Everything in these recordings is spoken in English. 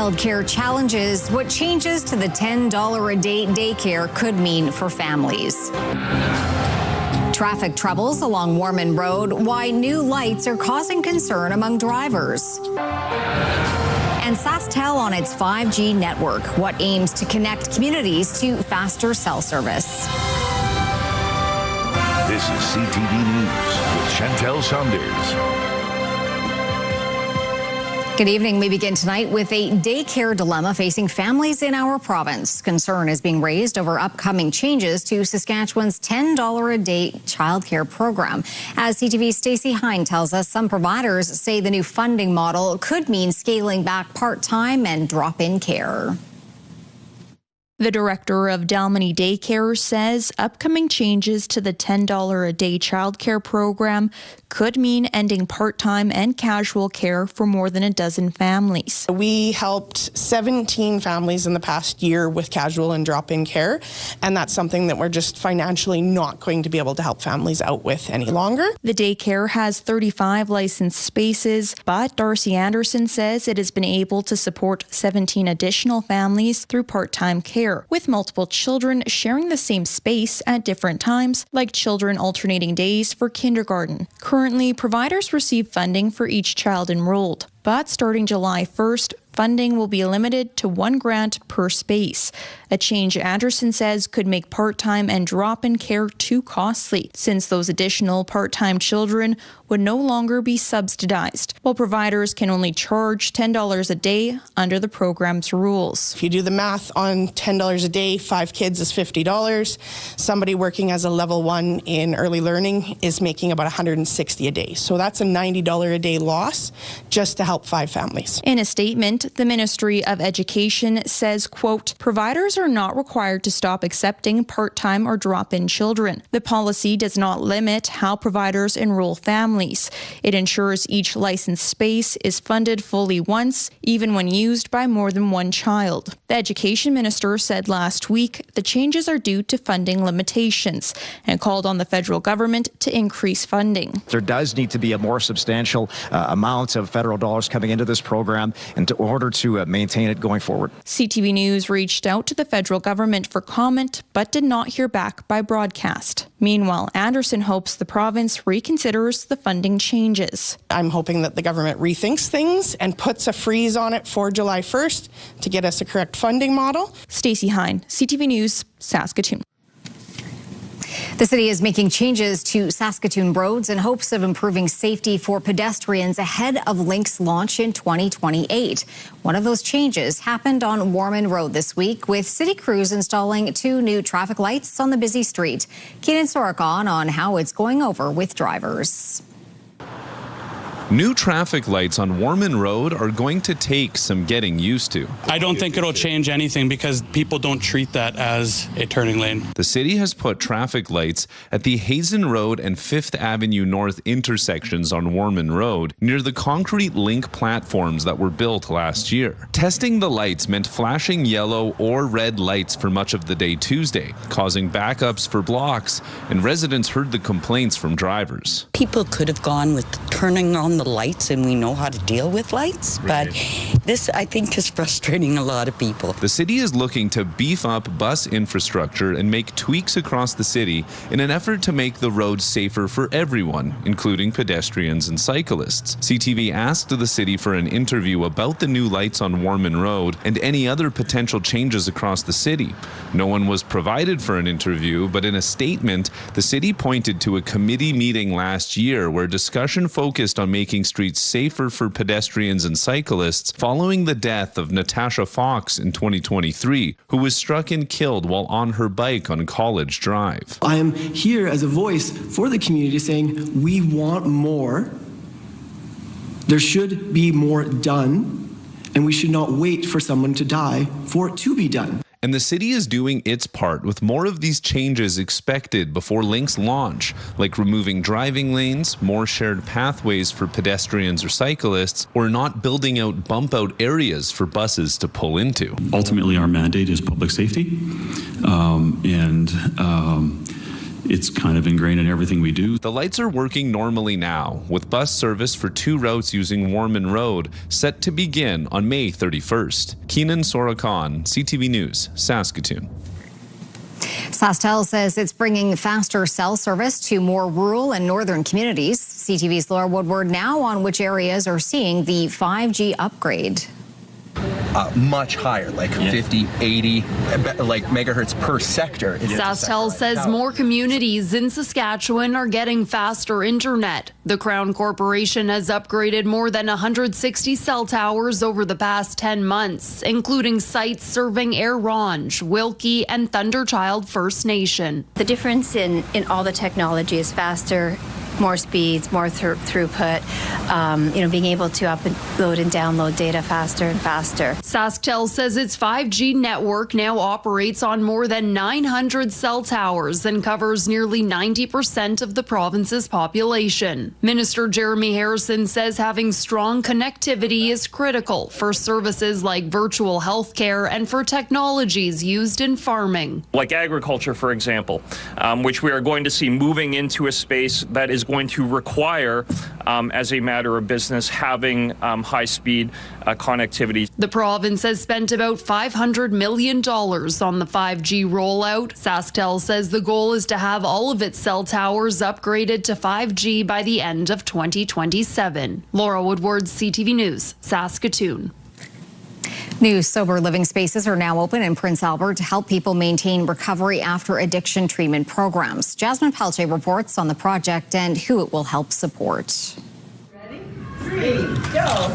Childcare challenges what changes to the $10 a day daycare could mean for families. Traffic troubles along Warman Road, why new lights are causing concern among drivers. And SaskTel on its 5G network, what aims to connect communities to faster cell service. This is CTV News with Chantel Saunders. Good evening. We begin tonight with a daycare dilemma facing families in our province. Concern is being raised over upcoming changes to Saskatchewan's $10 a day childcare program. As CTV's Stacey Hine tells us, some providers say the new funding model could mean scaling back part-time and drop-in care. The director of Dalmeny Daycare says upcoming changes to the $10 a day childcare program could mean ending part-time and casual care for more than a dozen families. We helped 17 families in the past year with casual and drop-in care, and that's something that we're just financially not going to be able to help families out with any longer. The daycare has 35 licensed spaces, but Darcy Anderson says it has been able to support 17 additional families through part-time care, with multiple children sharing the same space at different times, like children alternating days for kindergarten. Currently, providers receive funding for each child enrolled, but starting July 1st, funding will be limited to one grant per space. A change Anderson says could make part-time and drop-in care too costly, since those additional part-time children would no longer be subsidized, while providers can only charge $10 a day under the program's rules. If you do the math on $10 a day, 5 kids is $50. Somebody working as a level 1 in early learning is making about $160 a day. So that's a $90 a day loss just to help 5 families. In a statement, the Ministry of Education says, quote, providers are not required to stop accepting part-time or drop-in children. The policy does not limit how providers enroll families. It ensures each licensed space is funded fully once, even when used by more than one child. The Education Minister said last week the changes are due to funding limitations and called on the federal government to increase funding. There does need to be a more substantial amount of federal dollars coming into this program in order to maintain it going forward. CTV News reached out to the federal government for comment, but did not hear back by broadcast. Meanwhile, Anderson hopes the province reconsiders the funding changes. I'm hoping that the government rethinks things and puts a freeze on it for July 1st to get us a correct funding model. Stacey Hine, CTV News, Saskatoon. The city is making changes to Saskatoon roads in hopes of improving safety for pedestrians ahead of Link's launch in 2028. One of those changes happened on Warman Road this week, with city crews installing 2 new traffic lights on the busy street. Keenan Sorokon on how it's going over with drivers. New traffic lights on Warman Road are going to take some getting used to. I don't think it'll change anything because people don't treat that as a turning lane. The city has put traffic lights at the Hazen Road and 5th Avenue North intersections on Warman Road near the concrete link platforms that were built last year. Testing the lights meant flashing yellow or red lights for much of the day Tuesday, causing backups for blocks, and residents heard the complaints from drivers. People could have gone with turning on the lights, and we know how to deal with lights, but this, I think, is frustrating a lot of people. The city is looking to beef up bus infrastructure and make tweaks across the city in an effort to make the roads safer for everyone, including pedestrians and cyclists. CTV asked the city for an interview about the new lights on Warman Road and any other potential changes across the city. No one was provided for an interview, but in a statement, the city pointed to a committee meeting last year where discussion focused on making streets safer for pedestrians and cyclists following the death of Natasha Fox in 2023, who was struck and killed while on her bike on College Drive. I am here as a voice for the community saying we want more. There should be more done, and we should not wait for someone to die for it to be done. And the city is doing its part with more of these changes expected before Link's launch, like removing driving lanes, more shared pathways for pedestrians or cyclists, or not building out bump-out areas for buses to pull into. it's kind of ingrained in everything we do. The lights are working normally now, with bus service for 2 routes using Warman Road set to begin on May 31st. Keenan Sorakan, CTV News, Saskatoon. SaskTel says it's bringing faster cell service to more rural and northern communities. CTV's Laura Woodward now on which areas are seeing the 5G upgrade. Much higher, like 50, 80 like megahertz per sector. SaskTel says more communities in Saskatchewan are getting faster internet. The Crown Corporation has upgraded more than 160 cell towers over the past 10 months, including sites serving Air Ronge, Wilkie, and Thunderchild First Nation. The difference in all the technology is faster, more speeds, more throughput, being able to upload and download data faster and faster. SaskTel says its 5G network now operates on more than 900 cell towers and covers nearly 90% of the province's population. Minister Jeremy Harrison says having strong connectivity is critical for services like virtual healthcare and for technologies used in farming. Like agriculture, for example, which we are going to see moving into a space that is going to require, as a matter of business, having high-speed connectivity. The province has spent about $500 million on the 5G rollout. SaskTel says the goal is to have all of its cell towers upgraded to 5G by the end of 2027. Laura Woodward, CTV News, Saskatoon. New sober living spaces are now open in Prince Albert to help people maintain recovery after addiction treatment programs. Jasmine Pelche reports on the project and who it will help support. Ready? 3, go.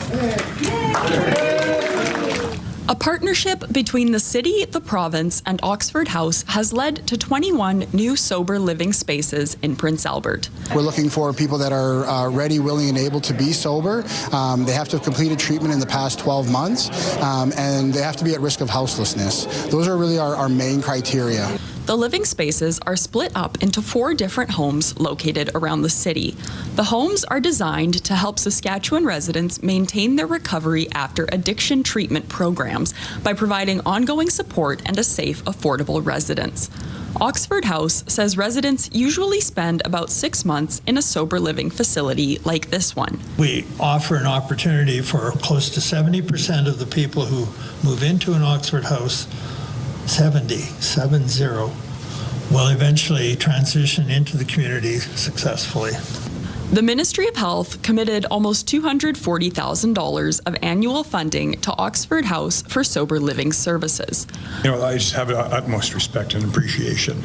A partnership between the city, the province, and Oxford House has led to 21 new sober living spaces in Prince Albert. We're looking for people that are ready, willing, and able to be sober. They have to have completed treatment in the past 12 months, and they have to be at risk of houselessness. Those are really our main criteria. The living spaces are split up into 4 different homes located around the city. The homes are designed to help Saskatchewan residents maintain their recovery after addiction treatment programs by providing ongoing support and a safe, affordable residence. Oxford House says residents usually spend about 6 months in a sober living facility like this one. We offer an opportunity for close to 70% of the people who move into an Oxford House 70 will eventually transition into the community successfully. The Ministry of Health committed almost $240,000 of annual funding to Oxford House for sober living services. I just have utmost respect and appreciation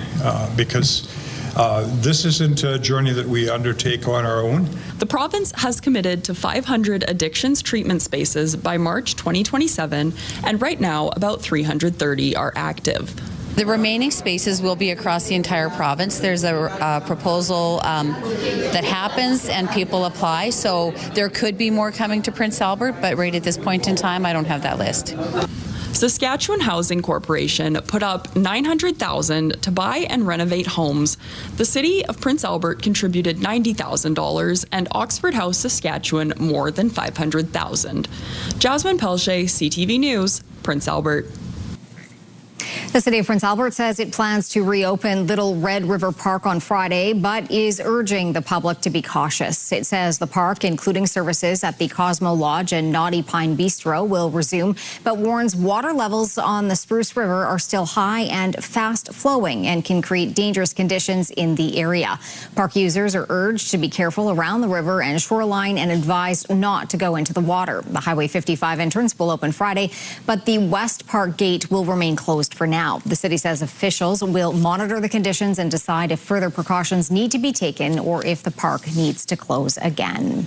because this isn't a journey that we undertake on our own. The province has committed to 500 addictions treatment spaces by March 2027, and right now about 330 are active. The remaining spaces will be across the entire province. There's a proposal that happens and people apply, so there could be more coming to Prince Albert, but right at this point in time, I don't have that list. Saskatchewan Housing Corporation put up $900,000 to buy and renovate homes. The city of Prince Albert contributed $90,000 and Oxford House Saskatchewan more than $500,000. Jasmine Pelche, CTV News, Prince Albert. The city of Prince Albert says it plans to reopen Little Red River Park on Friday, but is urging the public to be cautious. It says the park, including services at the Cosmo Lodge and Naughty Pine Bistro, will resume, but warns water levels on the Spruce River are still high and fast flowing and can create dangerous conditions in the area. Park users are urged to be careful around the river and shoreline and advised not to go into the water. The Highway 55 entrance will open Friday, but the West Park gate will remain closed for now. The city says officials will monitor the conditions and decide if further precautions need to be taken or if the park needs to close again.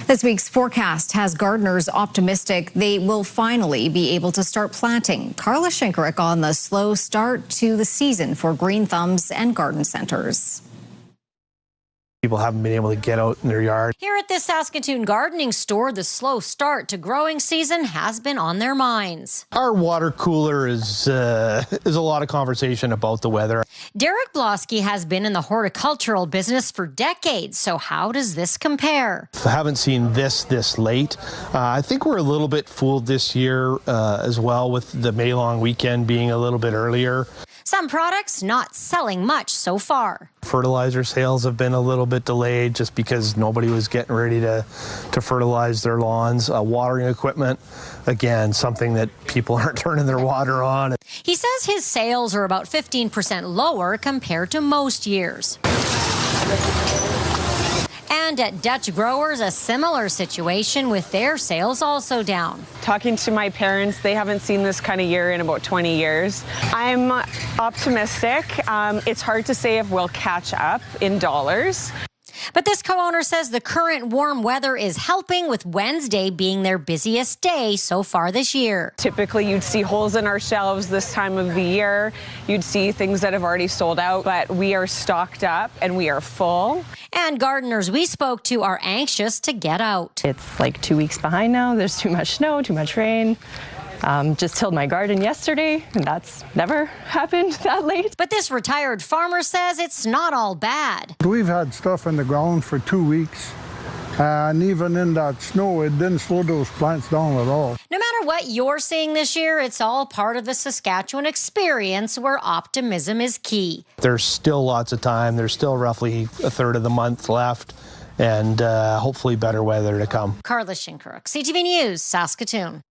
This week's forecast has gardeners optimistic they will finally be able to start planting. Carla Shinkarek on the slow start to the season for green thumbs and garden centers. People haven't been able to get out in their yard. Here at this Saskatoon gardening store, the slow start to growing season has been on their minds. Our water cooler is a lot of conversation about the weather. Derek Blosky has been in the horticultural business for decades, so how does this compare? I haven't seen this late. I think we're a little bit fooled this year as well with the May long weekend being a little bit earlier. Some products not selling much so far. Fertilizer sales have been a little bit delayed just because nobody was getting ready to fertilize their lawns. Watering equipment, again, something that people aren't turning their water on. He says his sales are about 15% lower compared to most years. And at Dutch growers, a similar situation with their sales also down. Talking to my parents, they haven't seen this kind of year in about 20 years. I'm optimistic. It's hard to say if we'll catch up in dollars. But this co-owner says the current warm weather is helping, with Wednesday being their busiest day so far this year. Typically, you'd see holes in our shelves this time of the year. You'd see things that have already sold out, but we are stocked up and we are full. And gardeners we spoke to are anxious to get out. It's like 2 weeks behind now. There's too much snow, too much rain. Just tilled my garden yesterday, and that's never happened that late. But this retired farmer says it's not all bad. We've had stuff in the ground for 2 weeks, and even in that snow, it didn't slow those plants down at all. No matter what you're seeing this year, it's all part of the Saskatchewan experience where optimism is key. There's still lots of time. There's still roughly a third of the month left, and hopefully better weather to come. Carla Shinkaruk, CTV News, Saskatoon.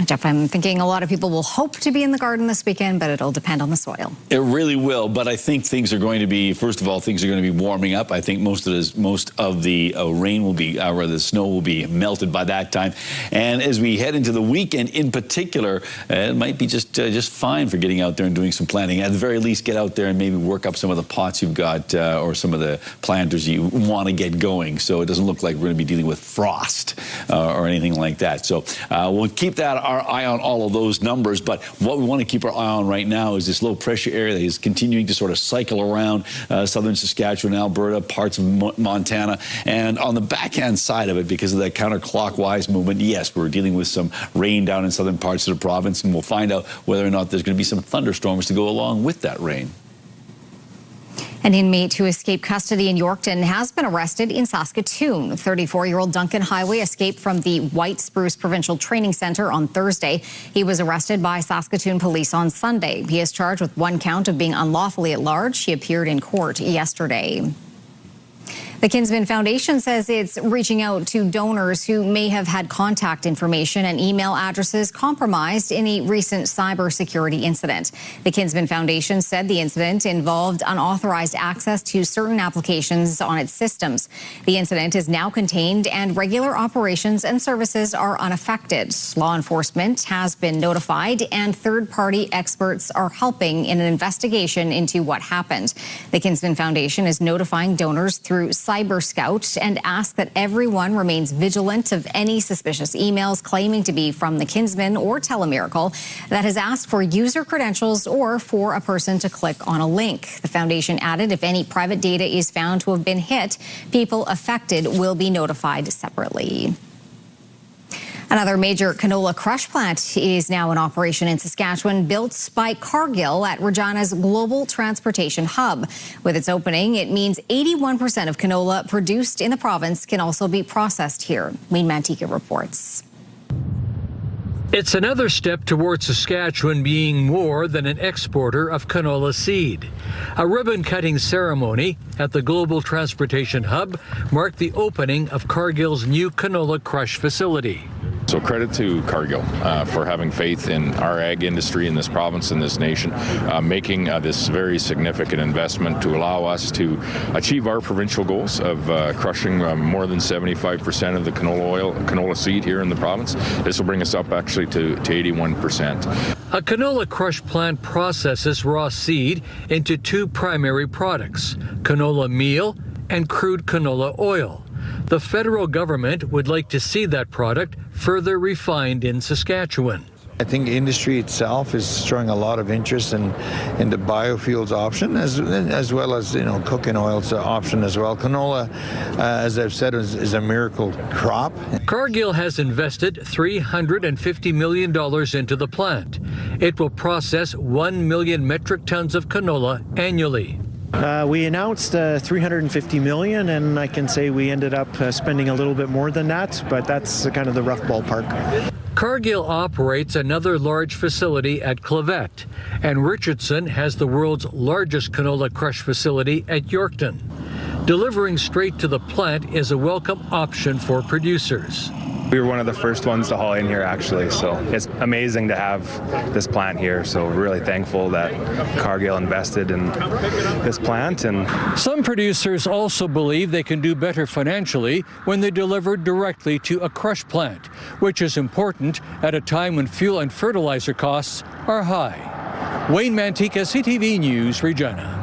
Jeff, I'm thinking a lot of people will hope to be in the garden this weekend, but it'll depend on the soil. It really will, but I think things are going to be, first of all, things are going to be warming up. I think most of the rain will be, or the snow will be melted by that time. And as we head into the weekend in particular, it might be just fine for getting out there and doing some planting. At the very least, get out there and maybe work up some of the pots you've got or some of the planters you want to get going, so it doesn't look like we're going to be dealing with frost or anything like that. So we'll keep that our eye on all of those numbers, but what we want to keep our eye on right now is this low pressure area that is continuing to sort of cycle around southern Saskatchewan, Alberta, parts of Montana, and on the backhand side of it, because of that counterclockwise movement, yes, we're dealing with some rain down in southern parts of the province, and we'll find out whether or not there's going to be some thunderstorms to go along with that rain. An inmate who escaped custody in Yorkton has been arrested in Saskatoon. 34-year-old Duncan Highway escaped from the White Spruce Provincial Training Centre on Thursday. He was arrested by Saskatoon police on Sunday. He is charged with one count of being unlawfully at large. He appeared in court yesterday. The Kinsman Foundation says it's reaching out to donors who may have had contact information and email addresses compromised in a recent cybersecurity incident. The Kinsman Foundation said the incident involved unauthorized access to certain applications on its systems. The incident is now contained and regular operations and services are unaffected. Law enforcement has been notified and third-party experts are helping in an investigation into what happened. The Kinsman Foundation is notifying donors through Cyber Scout and ask that everyone remains vigilant of any suspicious emails claiming to be from the Kinsman or Telemiracle that has asked for user credentials or for a person to click on a link. The foundation added if any private data is found to have been hit, people affected will be notified separately. Another major canola crush plant is now in operation in Saskatchewan, built by Cargill at Regina's global transportation hub. With its opening, it means 81% of canola produced in the province can also be processed here. Wayne Mantika reports. It's another step towards Saskatchewan being more than an exporter of canola seed. A ribbon-cutting ceremony at the Global Transportation Hub marked the opening of Cargill's new canola crush facility. So credit to Cargill for having faith in our ag industry in this province and this nation, making this very significant investment to allow us to achieve our provincial goals of crushing more than 75% of the canola seed here in the province. This will bring us up actually to 81%. A canola crush plant processes raw seed into two primary products, canola meal and crude canola oil. The federal government would like to see that product further refined in Saskatchewan. I think the industry itself is showing a lot of interest in the biofuels option as well as cooking oils option as well. Canola, as I've said, is a miracle crop. Cargill has invested $350 million into the plant. It will process 1 million metric tons of canola annually. We announced $350 million, and I can say we ended up spending a little bit more than that, but that's kind of the rough ballpark. Cargill operates another large facility at Clavette, and Richardson has the world's largest canola crush facility at Yorkton. Delivering straight to the plant is a welcome option for producers. We were one of the first ones to haul in here, actually, so it's amazing to have this plant here. So we're really thankful that Cargill invested in this plant. And some producers also believe they can do better financially when they deliver directly to a crush plant, which is important at a time when fuel and fertilizer costs are high. Wayne Mantica, CTV News, Regina.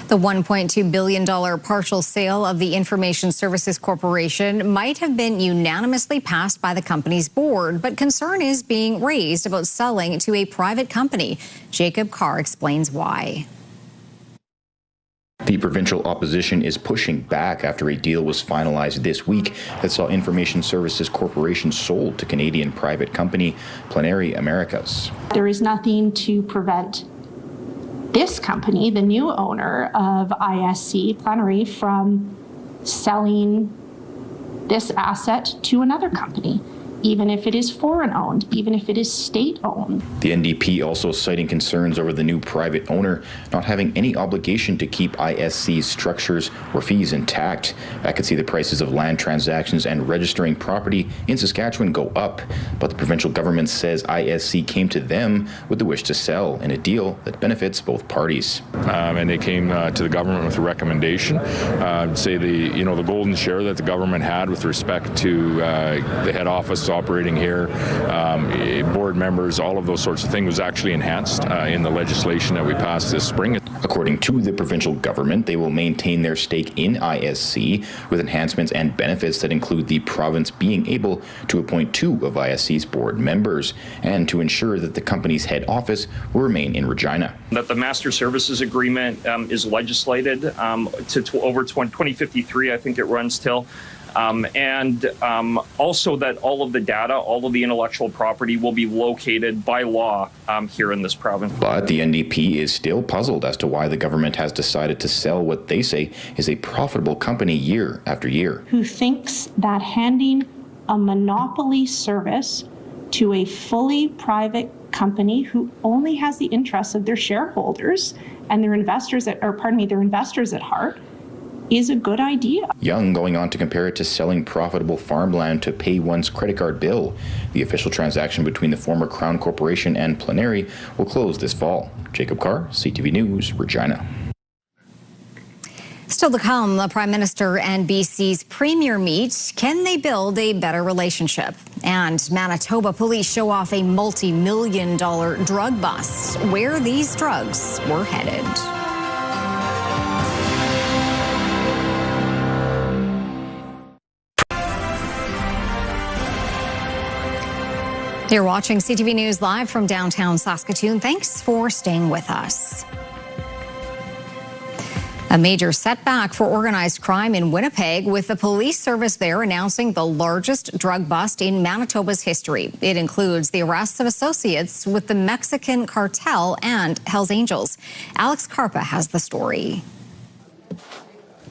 The $1.2 billion partial sale of the Information Services Corporation might have been unanimously passed by the company's board, but concern is being raised about selling to a private company. Jacob Carr explains why. The provincial opposition is pushing back after a deal was finalized this week that saw Information Services Corporation sold to Canadian private company Plenary Americas. There is nothing to prevent this company, the new owner of ISC Plenary, from selling this asset to another company, even if it is foreign owned, even if it is state owned. The NDP also citing concerns over the new private owner not having any obligation to keep ISC's structures or fees intact. That could see the prices of land transactions and registering property in Saskatchewan go up. But the provincial government says ISC came to them with the wish to sell in a deal that benefits both parties. And they came to the government with a recommendation, say the golden share that the government had with respect to the head office operating here, board members, all of those sorts of things was actually enhanced in the legislation that we passed this spring. According to the provincial government, they will maintain their stake in ISC with enhancements and benefits that include the province being able to appoint 2 of ISC's board members and to ensure that the company's head office will remain in Regina. That the master services agreement is legislated to over 2053, I think it runs till. Also that all of the data, all of the intellectual property will be located by law here in this province. But the NDP is still puzzled as to why the government has decided to sell what they say is a profitable company year after year. Who thinks that handing a monopoly service to a fully private company who only has the interests of their shareholders and their investors at heart is a good idea. Young going on to compare it to selling profitable farmland to pay one's credit card bill. The official transaction between the former Crown Corporation and Plenary will close this fall. Jacob Carr, CTV News, Regina. Still to come, the Prime Minister and BC's Premier meet. Can they build a better relationship? And Manitoba police show off a multi-million-dollar drug bust. Where these drugs were headed. You're watching CTV News live from downtown Saskatoon. Thanks for staying with us. A major setback for organized crime in Winnipeg, with the police service there announcing the largest drug bust in Manitoba's history. It includes the arrests of associates with the Mexican cartel and Hells Angels. Alex Carpa has the story.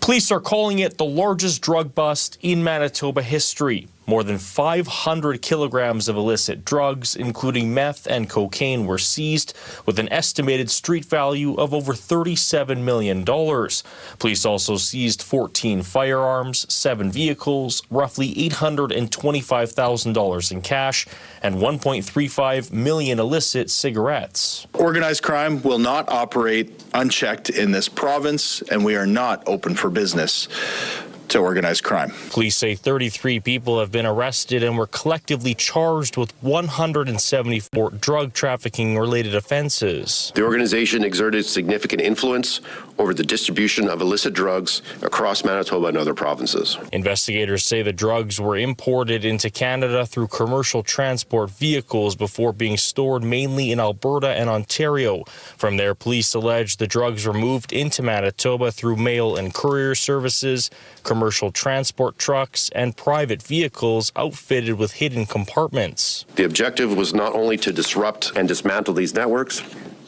Police are calling it the largest drug bust in Manitoba history. More than 500 kilograms of illicit drugs, including meth and cocaine, were seized with an estimated street value of over $37 million. Police also seized 14 firearms, 7 vehicles, roughly $825,000 in cash, and 1.35 million illicit cigarettes. Organized crime will not operate unchecked in this province, and we are not open for business to organized crime. Police say 33 people have been arrested and were collectively charged with 174 drug trafficking related offenses. The organization exerted significant influence over the distribution of illicit drugs across Manitoba and other provinces. Investigators say the drugs were imported into Canada through commercial transport vehicles before being stored mainly in Alberta and Ontario. From there, police allege the drugs were moved into Manitoba through mail and courier services, commercial transport trucks, and private vehicles outfitted with hidden compartments. The objective was not only to disrupt and dismantle these networks,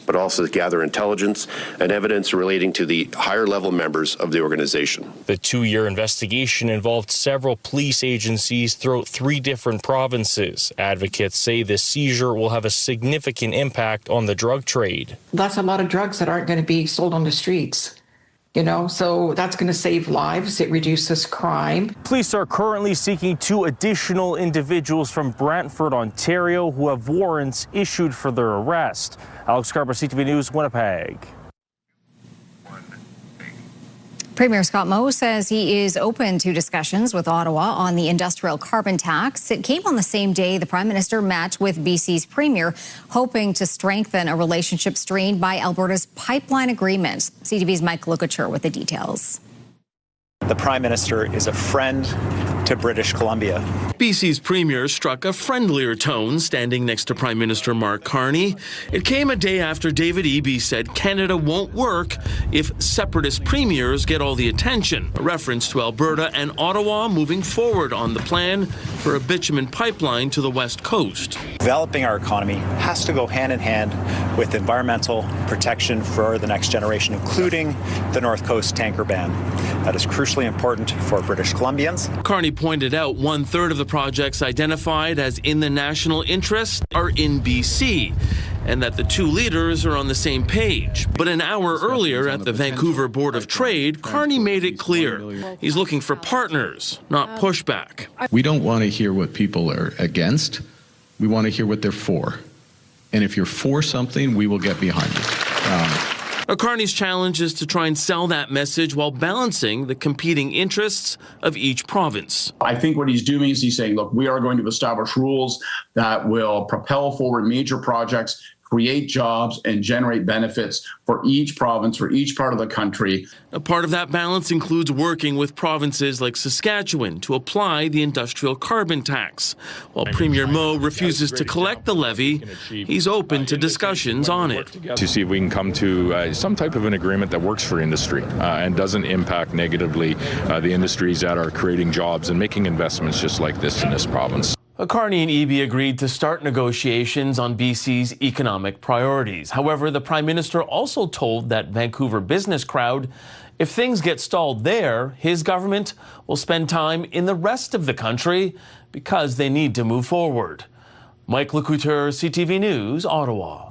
but also to gather intelligence and evidence relating to the higher-level members of the organization. The 2-year investigation involved several police agencies throughout 3 different provinces. Advocates say this seizure will have a significant impact on the drug trade. That's a lot of drugs that aren't going to be sold on the streets. So that's going to save lives. It reduces crime. Police are currently seeking 2 additional individuals from Brantford, Ontario, who have warrants issued for their arrest. Alex Carper, CTV News, Winnipeg. Premier Scott Moe says he is open to discussions with Ottawa on the industrial carbon tax. It came on the same day the Prime Minister met with BC's Premier, hoping to strengthen a relationship strained by Alberta's pipeline agreement. CTV's Mike Lukachur with the details. The Prime Minister is a friend to British Columbia. BC's Premier struck a friendlier tone standing next to Prime Minister Mark Carney. It came a day after David Eby said Canada won't work if separatist premiers get all the attention, a reference to Alberta and Ottawa moving forward on the plan for a bitumen pipeline to the West Coast. Developing our economy has to go hand in hand with environmental protection for the next generation, including the North Coast tanker ban. That is crucially important for British Columbians. Carney pointed out 1/3 of the projects identified as in the national interest are in BC, and that the 2 leaders are on the same page. But an hour earlier at the Vancouver Board of Trade, Carney made it clear he's looking for partners, not pushback. We don't want to hear what people are against. We want to hear what they're for. And if you're for something, we will get behind it. Carney's challenge is to try and sell that message while balancing the competing interests of each province. I think what he's doing is he's saying, look, we are going to establish rules that will propel forward major projects, create jobs, and generate benefits for each province, for each part of the country. A part of that balance includes working with provinces like Saskatchewan to apply the industrial carbon tax. While Premier Moe refuses to collect the levy, he's open to discussions on it. To see if we can come to some type of an agreement that works for industry and doesn't impact negatively the industries that are creating jobs and making investments just like this in this province. Carney and Eby agreed to start negotiations on BC's economic priorities. However, the Prime Minister also told that Vancouver business crowd if things get stalled there, his government will spend time in the rest of the country because they need to move forward. Mike Lukachur, CTV News, Ottawa.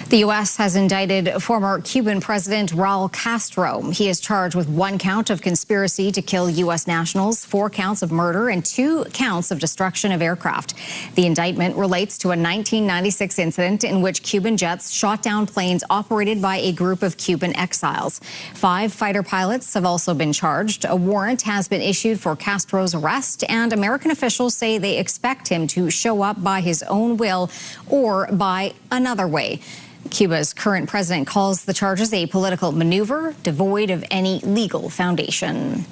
The U.S. has indicted former Cuban President Raul Castro. He is charged with 1 count of conspiracy to kill U.S. nationals, 4 counts of murder, and 2 counts of destruction of aircraft. The indictment relates to a 1996 incident in which Cuban jets shot down planes operated by a group of Cuban exiles. 5 fighter pilots have also been charged. A warrant has been issued for Castro's arrest, and American officials say they expect him to show up by his own will or by another way. Cuba's current president calls the charges a political maneuver devoid of any legal foundation.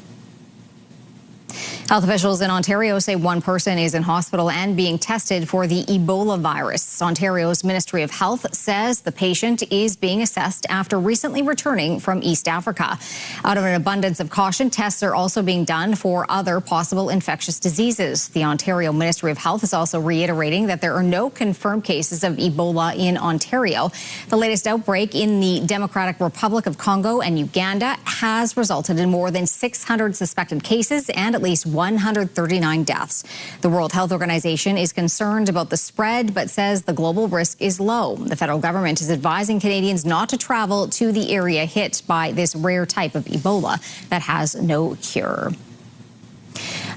Health officials in Ontario say 1 person is in hospital and being tested for the Ebola virus. Ontario's Ministry of Health says the patient is being assessed after recently returning from East Africa. Out of an abundance of caution, tests are also being done for other possible infectious diseases. The Ontario Ministry of Health is also reiterating that there are no confirmed cases of Ebola in Ontario. The latest outbreak in the Democratic Republic of Congo and Uganda has resulted in more than 600 suspected cases and at least 139 deaths. The World Health Organization is concerned about the spread, but says the global risk is low. The federal government is advising Canadians not to travel to the area hit by this rare type of Ebola that has no cure.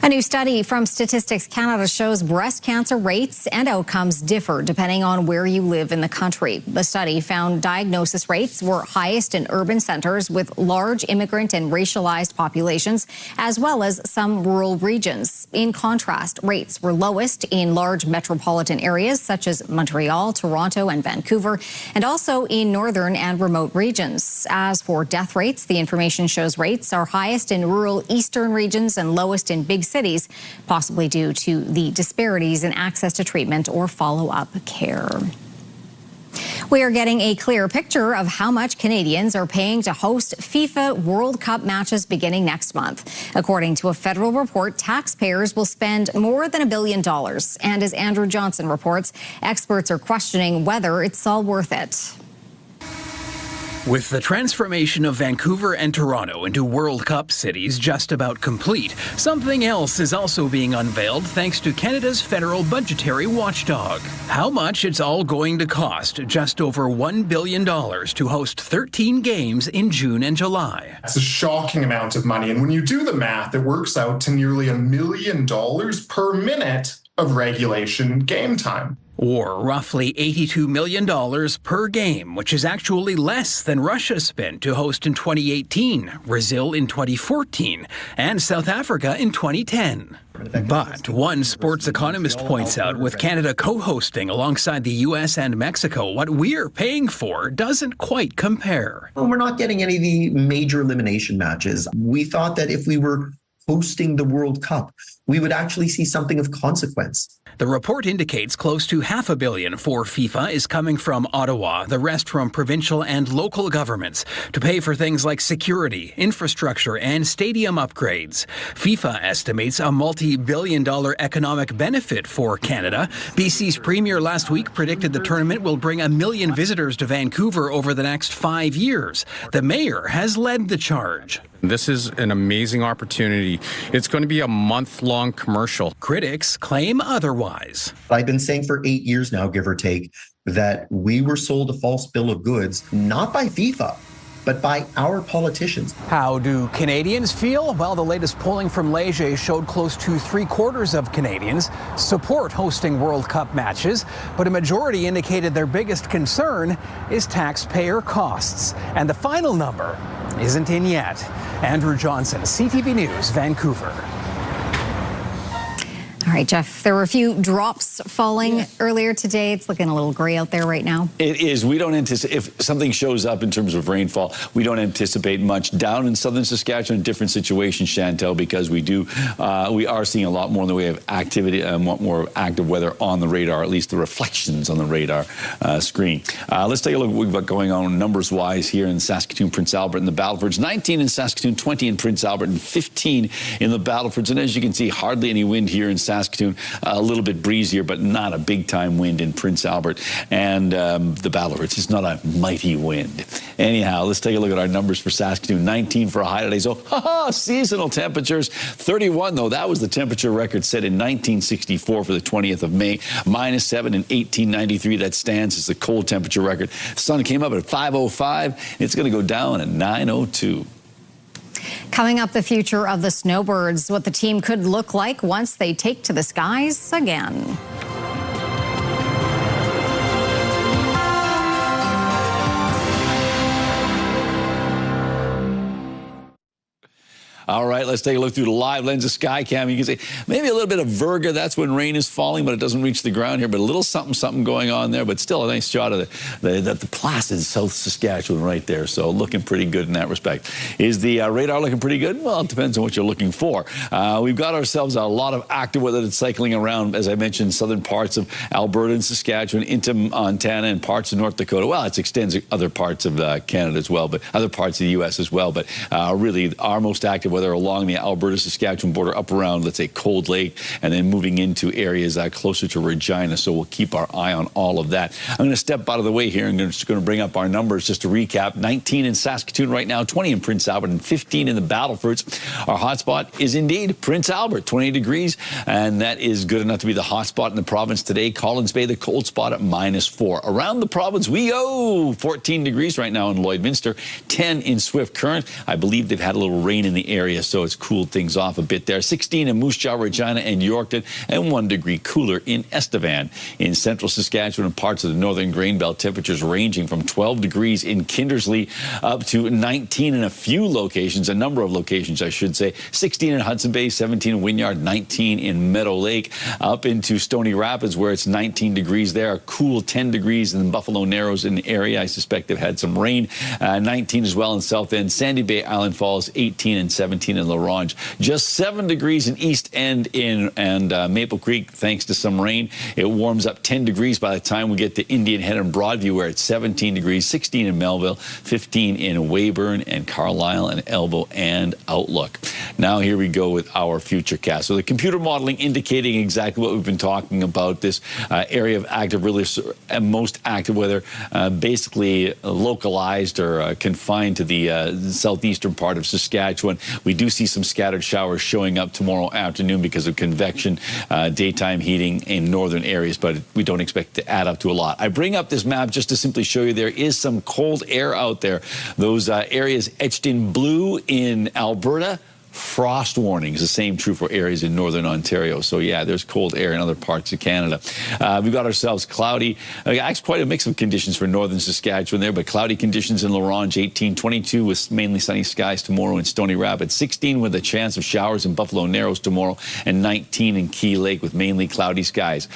A new study from Statistics Canada shows breast cancer rates and outcomes differ depending on where you live in the country. The study found diagnosis rates were highest in urban centers with large immigrant and racialized populations, as well as some rural regions. In contrast, rates were lowest in large metropolitan areas such as Montreal, Toronto, and Vancouver, and also in northern and remote regions. As for death rates, the information shows rates are highest in rural eastern regions and lowest in big cities, possibly due to the disparities in access to treatment or follow-up care. We are getting a clear picture of how much Canadians are paying to host FIFA World Cup matches beginning next month. According to a federal report, taxpayers will spend more than $1 billion. And as Andrew Johnson reports, experts are questioning whether it's all worth it. With the transformation of Vancouver and Toronto into World Cup cities just about complete, something else is also being unveiled thanks to Canada's federal budgetary watchdog. How much it's all going to cost, just over $1 billion to host 13 games in June and July. That's a shocking amount of money. And when you do the math, it works out to nearly $1 million per minute of regulation game time. Or roughly $82 million per game, which is actually less than Russia spent to host in 2018, Brazil in 2014, and South Africa in 2010. But one sports economist points out, with Canada co-hosting alongside the U.S. and Mexico, what we're paying for doesn't quite compare. Well, we're not getting any of the major elimination matches. We thought that if we were hosting the World Cup, we would actually see something of consequence. The report indicates close to $500 million for FIFA is coming from Ottawa, the rest from provincial and local governments, to pay for things like security, infrastructure, and stadium upgrades. FIFA estimates a multi-billion-dollar economic benefit for Canada. BC's premier last week predicted the tournament will bring 1 million visitors to Vancouver over the next 5 years. The mayor has led the charge. This is an amazing opportunity. It's going to be a month-long commercial. Critics claim otherwise. I've been saying for 8 years now, give or take, that we were sold a false bill of goods, not by FIFA, but by our politicians. How do Canadians feel? Well, the latest polling from Leger showed close to 3/4 of Canadians support hosting World Cup matches, but a majority indicated their biggest concern is taxpayer costs. And the final number isn't in yet. Andrew Johnson, CTV News, Vancouver. All right, Jeff, there were a few drops falling earlier today. It's looking a little gray out there right now. It is. We don't anticipate, if something shows up in terms of rainfall, we don't anticipate much. Down in southern Saskatchewan, different situation, Chantel, because we are seeing a lot more in the way of activity and more active weather on the radar, at least the reflections on the radar screen. Let's take a look at what we've got going on numbers-wise here in Saskatoon, Prince Albert, and the Battlefords. 19 in Saskatoon, 20 in Prince Albert, and 15 in the Battlefords. And as you can see, hardly any wind here in Saskatoon. A little bit breezier, but not a big-time wind in Prince Albert and the Battlefords. It's not a mighty wind. Anyhow, let's take a look at our numbers for Saskatoon. 19 for a high today. So, seasonal temperatures. 31, though. That was the temperature record set in 1964 for the 20th of May. -7 in 1893. That stands as the cold temperature record. The sun came up at 5:05. It's going to go down at 9:02. Coming up, the future of the Snowbirds, what the team could look like once they take to the skies again. All right, let's take a look through the live lens of Skycam. You can see maybe a little bit of Virga. That's when rain is falling, but it doesn't reach the ground here. But a little something going on there. But still a nice shot of the placid South Saskatchewan right there. So looking pretty good in that respect. Is the radar looking pretty good? Well, it depends on what you're looking for. We've got ourselves a lot of active weather that's cycling around, as I mentioned, southern parts of Alberta and Saskatchewan into Montana and parts of North Dakota. Well, it extends to other parts of Canada as well, but other parts of the U.S. as well. But really, our most active weather along the Alberta-Saskatchewan border up around, let's say, Cold Lake, and then moving into areas closer to Regina. So we'll keep our eye on all of that. I'm going to step out of the way here and I'm just going to bring up our numbers just to recap. 19 in Saskatoon right now, 20 in Prince Albert, and 15 in the Battlefords. Our hotspot is indeed Prince Albert, 28 degrees, and that is good enough to be the hotspot in the province today. Collins Bay, the cold spot at -4. Around the province we go. 14 degrees right now in Lloydminster, 10 in Swift Current. I believe they've had a little rain in the area, so it's cooled things off a bit there. 16 in Moose Jaw, Regina, and Yorkton, and 1 degree cooler in Estevan. In central Saskatchewan and parts of the northern grain belt, temperatures ranging from 12 degrees in Kindersley up to 19 in a few locations, a number of locations, I should say. 16 in Hudson Bay, 17 in Wynyard, 19 in Meadow Lake, up into Stony Rapids, where it's 19 degrees there. A cool 10 degrees in Buffalo Narrows in the area. I suspect they've had some rain. 19 as well in South End. Sandy Bay, Island Falls, 18 and 17 17 in La Ronge. Just 7 degrees in East End and Maple Creek, thanks to some rain. It warms up 10 degrees by the time we get to Indian Head and Broadview, where it's 17 degrees, 16 in Melville, 15 in Weyburn and Carlisle and Elbow and Outlook. Now here we go with our futurecast. So the computer modeling indicating exactly what we've been talking about, this area of active, really most active weather, basically localized or confined to the southeastern part of Saskatchewan. We do see some scattered showers showing up tomorrow afternoon because of convection, daytime heating in northern areas, but we don't expect to add up to a lot. I bring up this map just to simply show you there is some cold air out there. Those areas etched in blue in Alberta. Frost warnings, the same true for areas in northern Ontario. So yeah, there's cold air in other parts of Canada. We've got ourselves cloudy, actually quite a mix of conditions for northern Saskatchewan there, but cloudy conditions in La Ronge, 18, 22 with mainly sunny skies tomorrow in Stony Rapids, 16 with a chance of showers in Buffalo Narrows tomorrow, and 19 in Key Lake with mainly cloudy skies.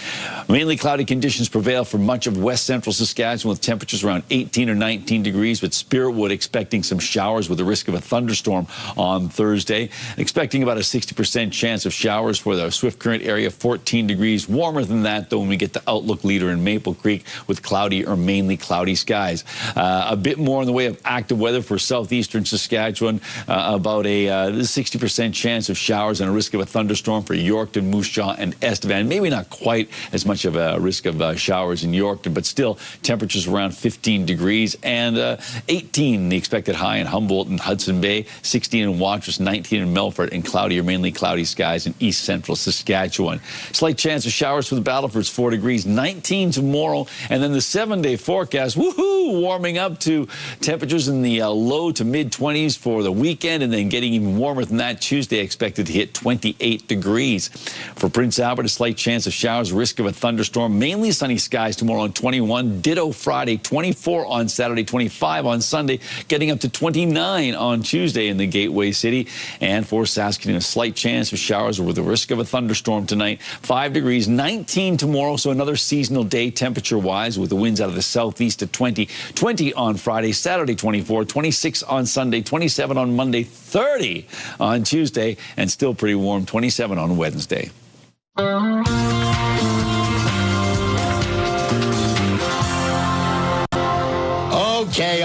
Mainly cloudy conditions prevail for much of west central Saskatchewan with temperatures around 18 or 19 degrees, but Spiritwood expecting some showers with the risk of a thunderstorm on Thursday. Expecting about a 60% chance of showers for the Swift Current area, 14 degrees. Warmer than that, though, when we get to Outlook Leader in Maple Creek with cloudy or mainly cloudy skies. A bit more in the way of active weather for southeastern Saskatchewan, about a 60% chance of showers and a risk of a thunderstorm for Yorkton, Moose Jaw, and Estevan. Maybe not quite as much of a risk of showers in Yorkton, but still temperatures around 15 degrees and 18 the expected high in Humboldt and Hudson Bay, 16 in Watrous, 19 in Melfort, and cloudy or mainly cloudy skies in east central Saskatchewan. Slight chance of showers for the Battlefords, 4 degrees, 19 tomorrow, and then the 7-day forecast, woohoo, warming up to temperatures in the low to mid 20s for the weekend, and then getting even warmer than that. Tuesday expected to hit 28 degrees. For Prince Albert, a slight chance of showers, risk of a thunderstorm, mainly sunny skies tomorrow on 21, ditto Friday, 24 on Saturday, 25 on Sunday, getting up to 29 on Tuesday in the Gateway City. And for Saskatoon, a slight chance of showers with the risk of a thunderstorm tonight. 5 degrees, 19 tomorrow, so another seasonal day temperature-wise with the winds out of the southeast at 20. 20 on Friday, Saturday 24, 26 on Sunday, 27 on Monday, 30 on Tuesday, and still pretty warm, 27 on Wednesday.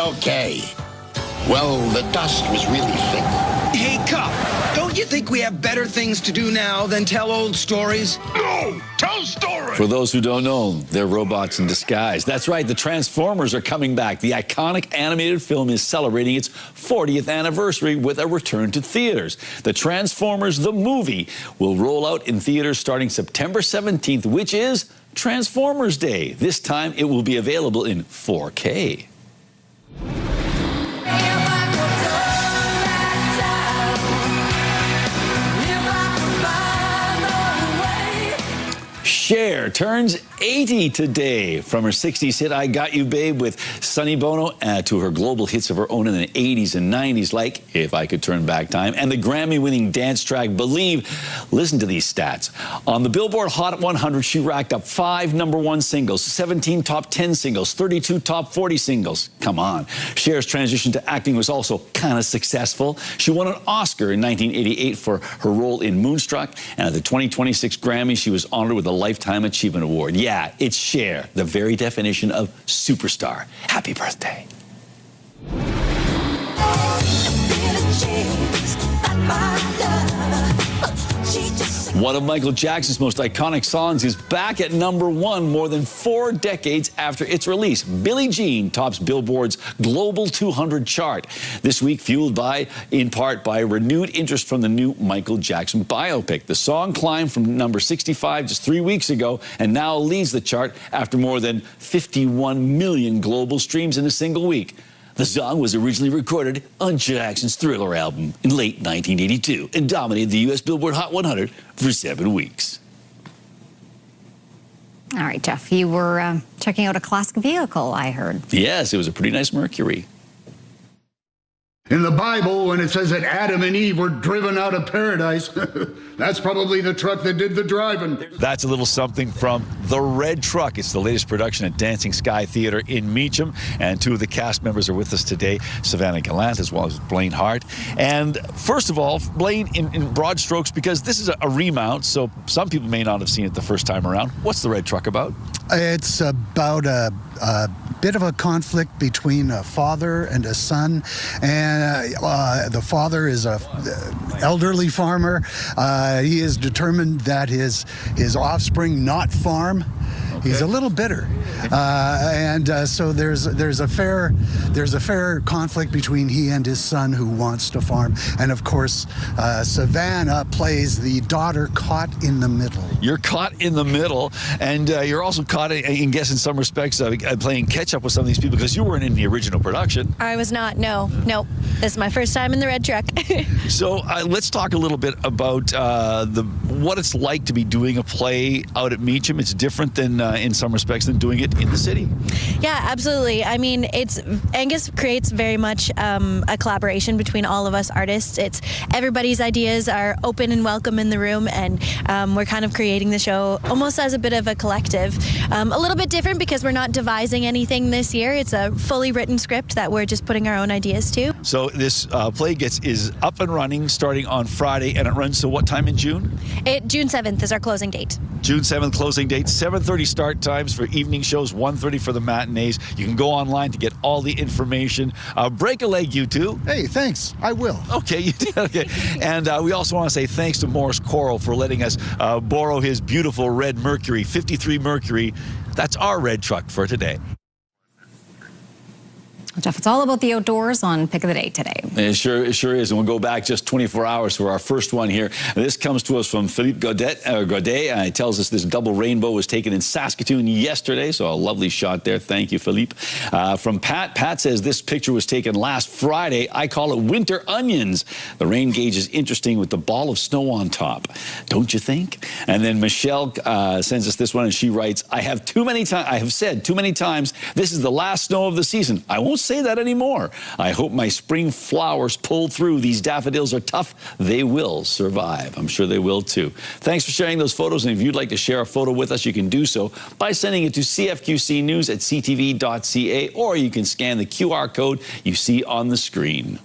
Okay. Well, the dust was really thick. Hey, Cup, don't you think we have better things to do now than tell old stories? No! Tell stories! For those who don't know, they're robots in disguise. That's right, the Transformers are coming back. The iconic animated film is celebrating its 40th anniversary with a return to theaters. The Transformers, the movie, will roll out in theaters starting September 17th, which is Transformers Day. This time, it will be available in 4K. Cher turns 80 today. From her 60s hit I Got You Babe with Sonny Bono to her global hits of her own in the 80s and 90s like If I Could Turn Back Time and the Grammy-winning dance track Believe. Listen to these stats. On the Billboard Hot 100, she racked up 5 #1 singles, 17 top 10 singles, 32 top 40 singles. Come on. Cher's transition to acting was also kind of successful. She won an Oscar in 1988 for her role in Moonstruck, and at the 2026 Grammy, she was honored with a Lifetime Achievement Award. Yeah, it's Cher, the very definition of superstar. Happy birthday. One of Michael Jackson's most iconic songs is back at #1 more than 4 decades after its release. Billie Jean tops Billboard's Global 200 chart this week, fueled in part by renewed interest from the new Michael Jackson biopic. The song climbed from number 65 just 3 weeks ago and now leads the chart after more than 51 million global streams in a single week. The song was originally recorded on Jackson's Thriller album in late 1982 and dominated the U.S. Billboard Hot 100 for 7 weeks. All right, Jeff, you were checking out a classic vehicle, I heard. Yes, it was a pretty nice Mercury. In the Bible, when it says that Adam and Eve were driven out of paradise, that's probably the truck that did the driving. That's a little something from The Red Truck. It's the latest production at Dancing Sky Theatre in Meacham. And two of the cast members are with us today, Savannah Gallant as well as Blaine Hart. And first of all, Blaine, in broad strokes, because this is a remount, so some people may not have seen it the first time around. What's The Red Truck about? It's about a bit of a conflict between a father and a son, and the father is a elderly farmer. He is determined that his offspring not farm. Okay. He's a little bitter, so there's a fair conflict between he and his son who wants to farm, and of course Savannah plays the daughter caught in the middle. You're caught in the middle, and you're also caught, I guess, in some respects, playing catch up with some of these people because you weren't in the original production. I was not. No. This is my first time in the Red Truck. So let's talk a little bit about what it's like to be doing a play out at Meacham. It's different than in some respects than doing it in the city. Yeah, absolutely. I mean, Angus creates very much a collaboration between all of us artists. It's everybody's ideas are open and welcome in the room, and we're kind of creating the show almost as a bit of a collective. A little bit different because we're not devising anything this year. It's a fully written script that we're just putting our own ideas to. So this play is up and running starting on Friday, and it runs to what time in June? June 7th is our closing date. June 7th closing date, 7:30 start times for evening shows, 1:30 for the matinees. You can go online to get all the information. Break a leg, you two. Hey, thanks. I will. Okay, you did. Okay. And we also want to say thanks to Morris Coral for letting us borrow his beautiful red Mercury, 53 Mercury. That's our Red Truck for today. Jeff, it's all about the outdoors on Pick of the Day today. It sure is. And we'll go back just 24 hours for our first one here. And this comes to us from Philippe Godet. He tells us this double rainbow was taken in Saskatoon yesterday. So a lovely shot there. Thank you, Philippe. From Pat. Pat says this picture was taken last Friday. I call it winter onions. The rain gauge is interesting with the ball of snow on top. Don't you think? And then Michelle sends us this one, and she writes, I have said too many times, this is the last snow of the season. I won't say that anymore. I hope my spring flowers pull through. These daffodils are tough. They will survive. I'm sure they will too. Thanks for sharing those photos. And if you'd like to share a photo with us, you can do so by sending it to cfqcnews@ctv.ca, or you can scan the QR code you see on the screen.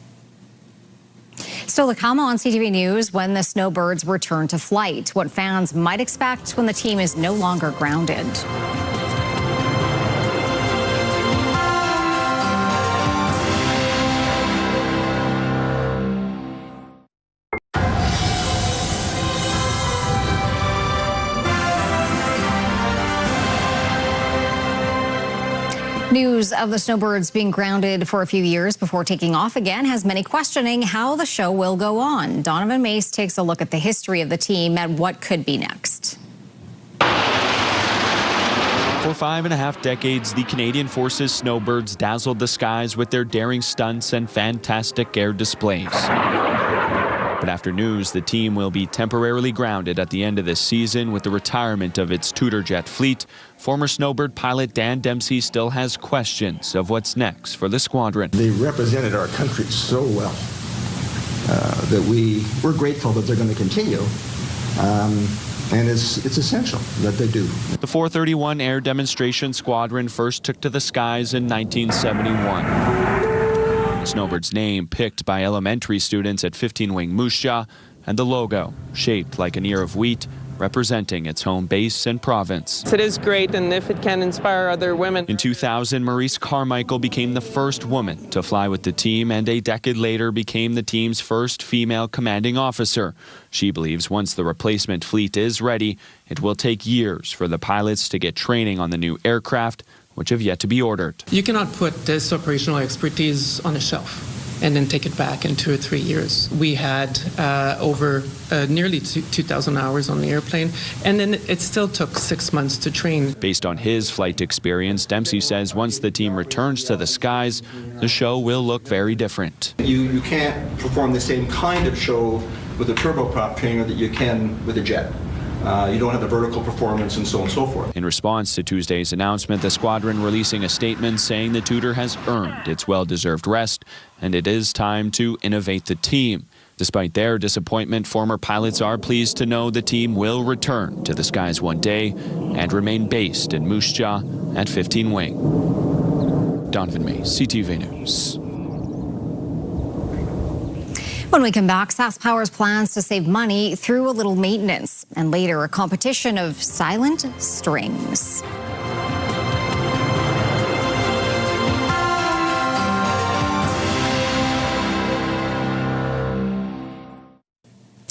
Still to come on CTV News when the Snowbirds return to flight. What fans might expect when the team is no longer grounded. News of the Snowbirds being grounded for a few years before taking off again has many questioning how the show will go on. Donovan Mace takes a look at the history of the team and what could be next. For 5.5 decades, the Canadian Forces Snowbirds dazzled the skies with their daring stunts and fantastic air displays. But after news, the team will be temporarily grounded at the end of this season with the retirement of its Tudor jet fleet. Former Snowbird pilot Dan Dempsey still has questions of what's next for the squadron. They represented our country so well that we're grateful that they're going to continue. And it's essential that they do. The 431 Air Demonstration Squadron first took to the skies in 1971. The Snowbirds' name picked by elementary students at 15 Wing Moose Jaw, and the logo, shaped like an ear of wheat, representing its home base and province. It is great, and if it can inspire other women. In 2000, Maurice Carmichael became the first woman to fly with the team, and a decade later became the team's first female commanding officer. She believes once the replacement fleet is ready, it will take years for the pilots to get training on the new aircraft, which have yet to be ordered. You cannot put this operational expertise on a shelf and then take it back in 2 or 3 years. We had over nearly 2,000 hours on the airplane, and then it still took 6 months to train. Based on his flight experience, Dempsey says once the team returns to the skies, the show will look very different. You can't perform the same kind of show with a turboprop trainer that you can with a jet. You don't have the vertical performance and so on and so forth. In response to Tuesday's announcement, the squadron releasing a statement saying the Tudor has earned its well-deserved rest and it is time to innovate the team. Despite their disappointment, former pilots are pleased to know the team will return to the skies one day and remain based in Moose Jaw at 15 Wing. Donovan May, CTV News. When we come back, SaskPower's plans to save money through a little maintenance, and later a competition of silent strings.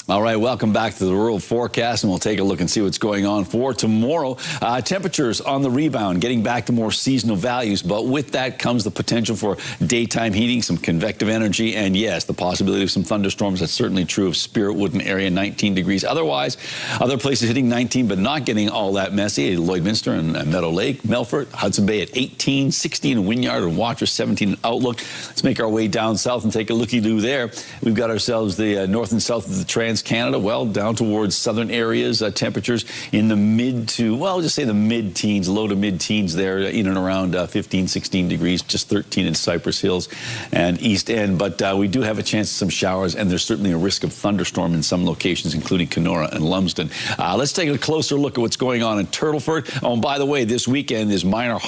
All right, welcome back to the rural forecast, and we'll take a look and see what's going on for tomorrow. Temperatures on the rebound, getting back to more seasonal values, but with that comes the potential for daytime heating, some convective energy, and yes, the possibility of some thunderstorms. That's certainly true of Spirit Wood area, 19 degrees. Otherwise, other places hitting 19, but not getting all that messy. Lloydminster and Meadow Lake, Melfort, Hudson Bay at 18, 16 in Wynyard and Watrous, 17 in Outlook. Let's make our way down south and take a looky-loo there. We've got ourselves the north and south of the Trans-Canada, well, down towards southern areas, temperatures in the mid to, well, just say the mid-teens, low to mid-teens there, in and around 15, 16 degrees, just 13 in Cypress Hills and East End. But we do have a chance of some showers, and there's certainly a risk of thunderstorm in some locations, including Kenora and Lumsden. Let's take a closer look at what's going on in Turtleford. Oh, and by the way, this weekend is minor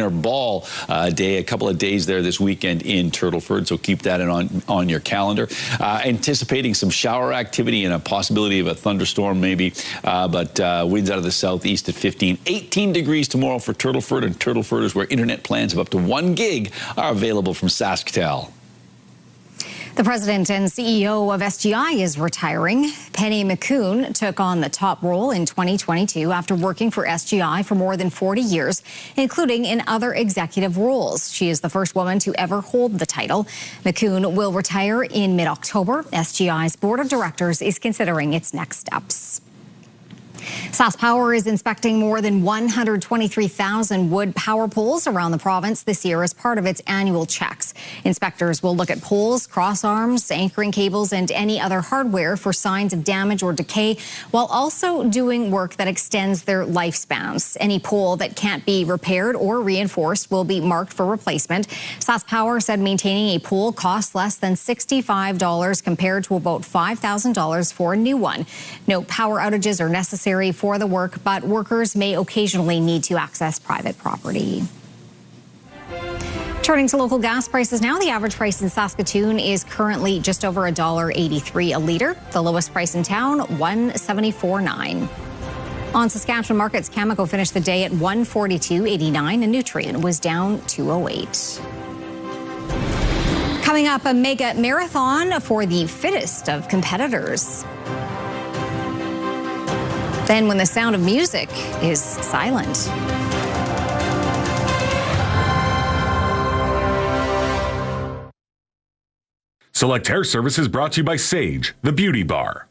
ball day, a couple of days there this weekend in Turtleford, so keep that on your calendar. Anticipating some shower activity and a possibility of a thunderstorm maybe, but winds out of the southeast at 15. 18 degrees tomorrow for Turtleford, and Turtleford is where internet plans of up to 1 gig are available from SaskTel. The president and CEO of SGI is retiring. Penny McCune took on the top role in 2022 after working for SGI for more than 40 years, including in other executive roles. She is the first woman to ever hold the title. McCune will retire in mid-October. SGI's board of directors is considering its next steps. SaskPower is inspecting more than 123,000 wood power poles around the province this year as part of its annual checks. Inspectors will look at poles, cross arms, anchoring cables, and any other hardware for signs of damage or decay, while also doing work that extends their lifespans. Any pole that can't be repaired or reinforced will be marked for replacement. SaskPower said maintaining a pole costs less than $65 compared to about $5,000 for a new one. No power outages are necessary for the work, but workers may occasionally need to access private property. Turning to local gas prices now, the average price in Saskatoon is currently just over $1.83 a litre. The lowest price in town, $1.74.9. On Saskatchewan markets, Cameco finished the day at $142.89 and Nutrien was down $2.08. Coming up, a mega marathon for the fittest of competitors. Then when the sound of music is silent. Select Hair Service is brought to you by Sage, the beauty bar.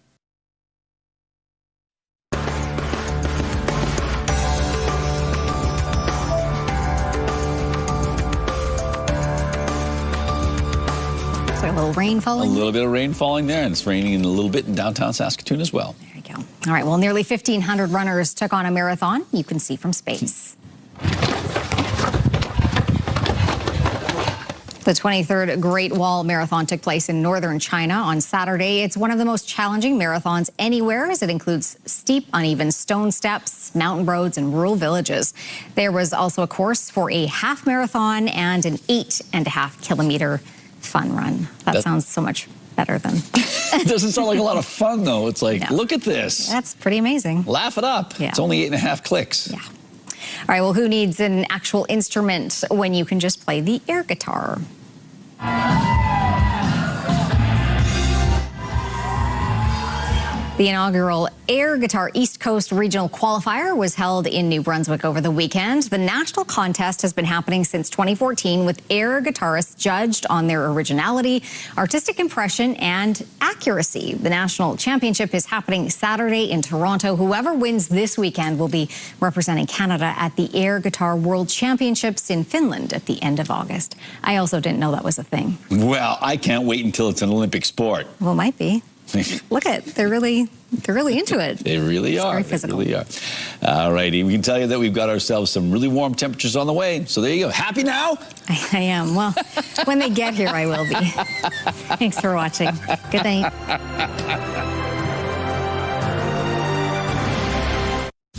Is there a little rain falling? A little bit of rain falling there, and it's raining a little bit in downtown Saskatoon as well. There you go. All right, well, nearly 1,500 runners took on a marathon you can see from space. The 23rd Great Wall Marathon took place in northern China on Saturday. It's one of the most challenging marathons anywhere, as it includes steep, uneven stone steps, mountain roads, and rural villages. There was also a course for a half marathon and an 8.5 kilometer fun run. That sounds so much better than... It doesn't sound like a lot of fun, though. It's like, look at this. That's pretty amazing. Laugh it up. Yeah. It's only 8.5 clicks. Yeah. All right, well, who needs an actual instrument when you can just play the air guitar? The inaugural Air Guitar East Coast Regional Qualifier was held in New Brunswick over the weekend. The national contest has been happening since 2014, with air guitarists judged on their originality, artistic impression, and accuracy. The national championship is happening Saturday in Toronto. Whoever wins this weekend will be representing Canada at the Air Guitar World Championships in Finland at the end of August. I also didn't know that was a thing. Well, I can't wait until it's an Olympic sport. Well, it might be. Look at, they're really They're really into it. They really are. Very physical. They really are. All righty. We can tell you that we've got ourselves some really warm temperatures on the way. So there you go. Happy now? I am. Well, when they get here, I will be. Thanks for watching. Good night.